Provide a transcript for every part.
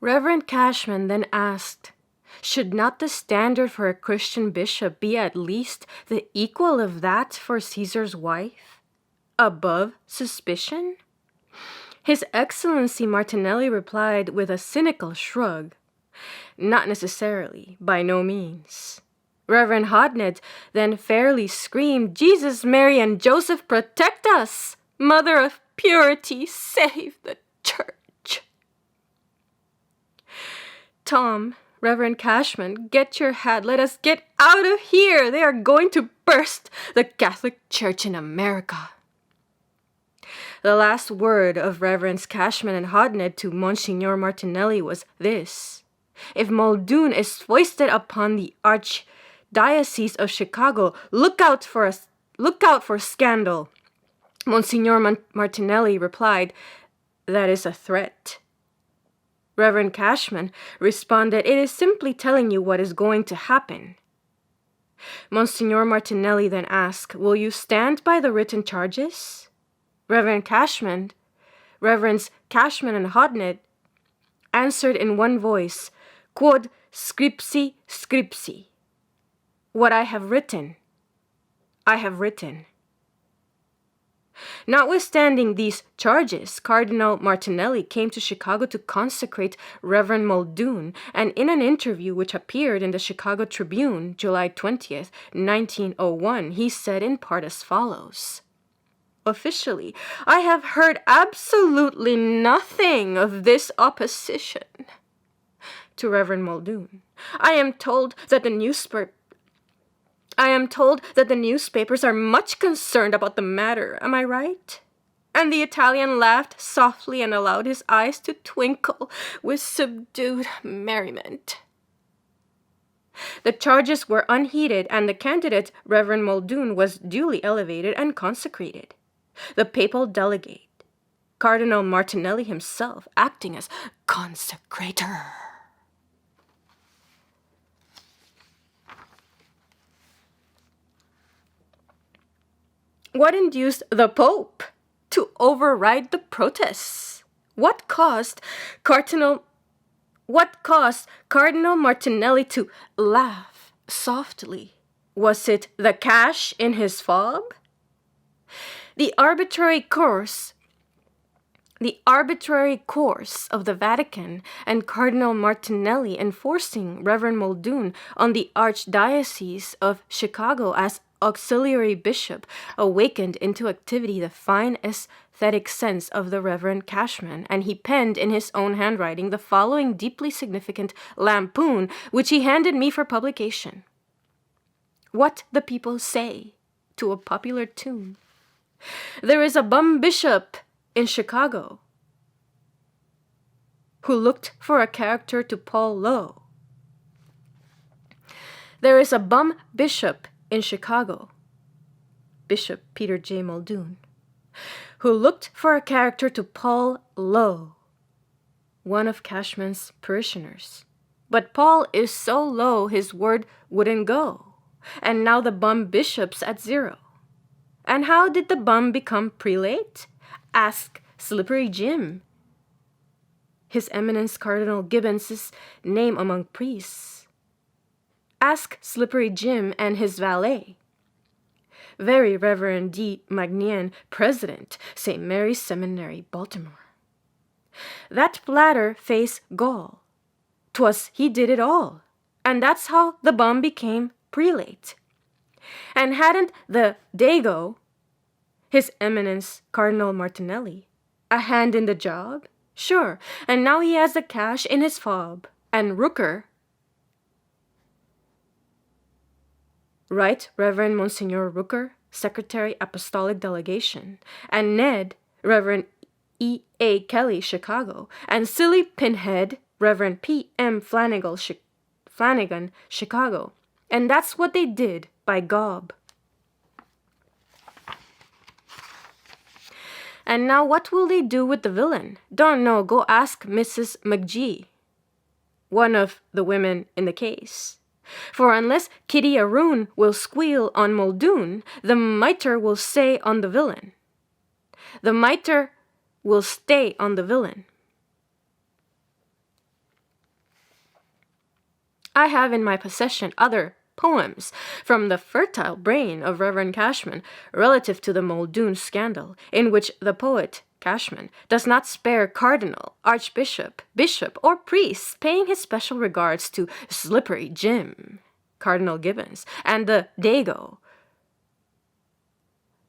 Reverend Cashman then asked, should not the standard for a Christian bishop be at least the equal of that for Caesar's wife? Above suspicion? His Excellency Martinelli replied with a cynical shrug, not necessarily, by no means. Reverend Hodnett then fairly screamed, Jesus, Mary, and Joseph, protect us! Mother of purity, save the church! Tom, Reverend Cashman, get your hat. Let us get out of here. They are going to burst the Catholic Church in America. The last word of Reverends Cashman and Hodnett to Monsignor Martinelli was this: if Muldoon is foisted upon the Archdiocese of Chicago, look out for scandal. Monsignor Martinelli replied, that is a threat. Reverend Cashman responded, it is simply telling you what is going to happen. Monsignor Martinelli then asked, will you stand by the written charges? Reverends Cashman and Hodnett answered in one voice, quod scripsi scripsi. What I have written, I have written. Notwithstanding these charges, Cardinal Martinelli came to Chicago to consecrate Reverend Muldoon, and in an interview which appeared in the Chicago Tribune, July 20th, 1901, he said in part as follows: officially, I have heard absolutely nothing of this opposition to Reverend Muldoon. I am told that the newspapers are much concerned about the matter. Am I right? And the Italian laughed softly and allowed his eyes to twinkle with subdued merriment. The charges were unheeded, and the candidate, Reverend Muldoon, was duly elevated and consecrated. The papal delegate, Cardinal Martinelli himself, acting as consecrator. What induced the Pope to override the protests? What caused Cardinal Martinelli to laugh softly? Was it the cash in his fob? The arbitrary course of the Vatican and Cardinal Martinelli enforcing Reverend Muldoon on the Archdiocese of Chicago as auxiliary bishop awakened into activity the fine aesthetic sense of the Reverend Cashman, and he penned in his own handwriting the following deeply significant lampoon, which he handed me for publication. What the people say to a popular tune. There is a bum bishop in Chicago who looked for a character to Paul Lowe. There is a bum bishop in Chicago, Bishop Peter J. Muldoon, who looked for a character to Paul Lowe, one of Cashman's parishioners. But Paul is so low his word wouldn't go, and now the bum bishop's at zero. And how did the bum become prelate? Ask Slippery Jim, His Eminence Cardinal Gibbons' name among priests. Ask Slippery Jim and his valet, Very Reverend D. Magnian, President, St. Mary's Seminary, Baltimore. That platter face Gaul. 'Twas he did it all, and that's how the bum became prelate. And hadn't the Dago, His Eminence Cardinal Martinelli, a hand in the job? Sure, and now he has the cash in his fob. And Rooker, Right Reverend Monsignor Rooker, Secretary Apostolic Delegation, and Ned, Reverend E. A. Kelly, Chicago, and Silly Pinhead, Reverend P. M. Flanagan, Chicago. And that's what they did, by gob. And now what will they do with the villain? Don't know, go ask Mrs. McGee, one of the women in the case. For unless Kitty Aroon will squeal on Muldoon, the mitre will stay on the villain. The mitre will stay on the villain. I have in my possession other poems from the fertile brain of Reverend Cashman relative to the Muldoon scandal, in which the poet Cashman does not spare cardinal, archbishop, bishop, or priest, paying his special regards to Slippery Jim, Cardinal Gibbons, and the Dago,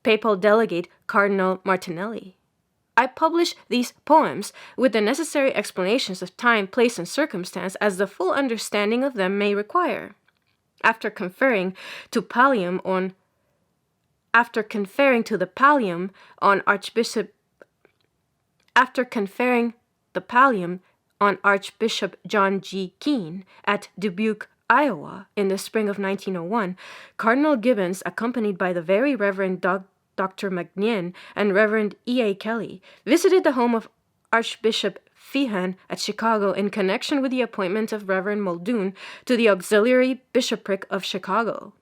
papal delegate Cardinal Martinelli. I publish these poems with the necessary explanations of time, place, and circumstance as the full understanding of them may require. After conferring to the pallium on Archbishop John G. Keene at Dubuque, Iowa, in the spring of 1901, Cardinal Gibbons, accompanied by the Very Reverend Dr. McNean and Reverend E.A. Kelly, visited the home of Archbishop Feehan at Chicago in connection with the appointment of Reverend Muldoon to the auxiliary bishopric of Chicago.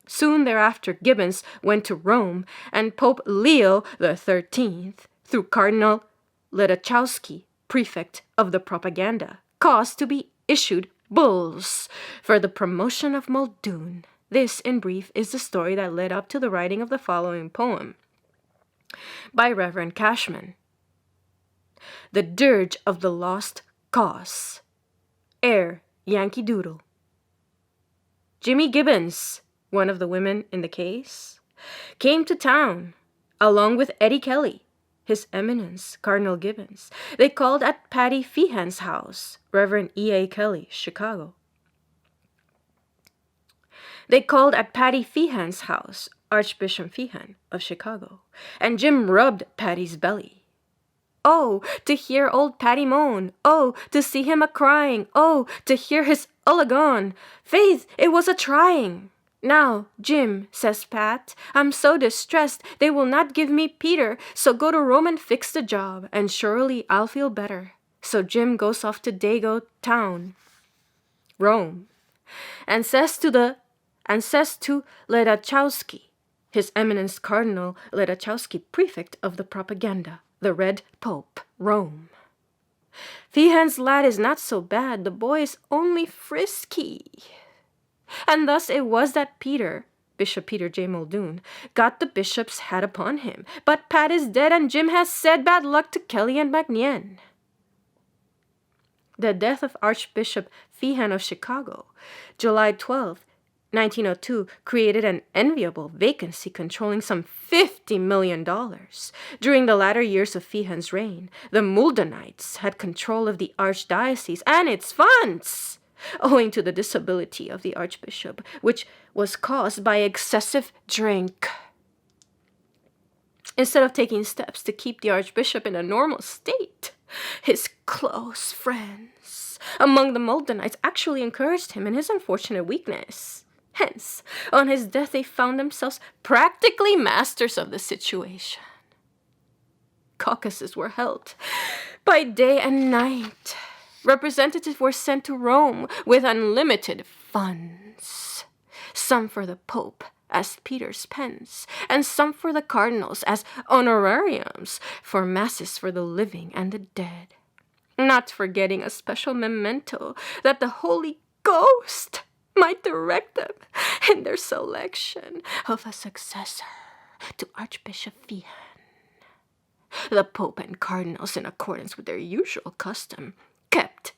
Soon thereafter, Gibbons went to Rome, and Pope Leo XIII, through Cardinal Ledachowski, prefect of the propaganda, caused to be issued bulls for the promotion of Muldoon. This, in brief, is the story that led up to the writing of the following poem by Reverend Cashman. The Dirge of the Lost Cause. Air, Yankee Doodle. Jimmy Gibbons, one of the women in the case, came to town, along with Eddie Kelly, His Eminence, Cardinal Gibbons. They called at Patty Feehan's house, Reverend E.A. Kelly, Chicago. They called at Patty Feehan's house, Archbishop Feehan of Chicago, and Jim rubbed Patty's belly. Oh, to hear old Patty moan! Oh, to see him a-crying! Oh, to hear his ullagon! Faith, it was a-trying! Now, Jim, says Pat, I'm so distressed they will not give me Peter, so go to Rome and fix the job, and surely I'll feel better. So Jim goes off to Dago town, Rome, and says to Ledachowski, His Eminence Cardinal Ledachowski, prefect of the propaganda, the Red Pope, Rome. Feehan's lad is not so bad, the boy is only frisky. And thus it was that Peter, Bishop Peter J. Muldoon, got the bishop's hat upon him. But Pat is dead, and Jim has said bad luck to Kelly and McNean. The death of Archbishop Feehan of Chicago, July 12, 1902, created an enviable vacancy controlling some $50 million. During the latter years of Feehan's reign, the Muldoonites had control of the archdiocese and its funds, owing to the disability of the archbishop, which was caused by excessive drink. Instead of taking steps to keep the archbishop in a normal state, his close friends among the Muldoonites actually encouraged him in his unfortunate weakness. Hence, on his death, they found themselves practically masters of the situation. Caucuses were held by day and night. Representatives were sent to Rome with unlimited funds, some for the Pope as Peter's pence, and some for the cardinals as honorariums for masses for the living and the dead, not forgetting a special memento that the Holy Ghost might direct them in their selection of a successor to Archbishop Feehan. The Pope and cardinals, in accordance with their usual custom, kept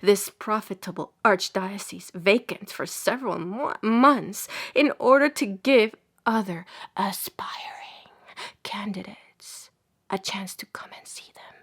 this profitable archdiocese vacant for several months in order to give other aspiring candidates a chance to come and see them.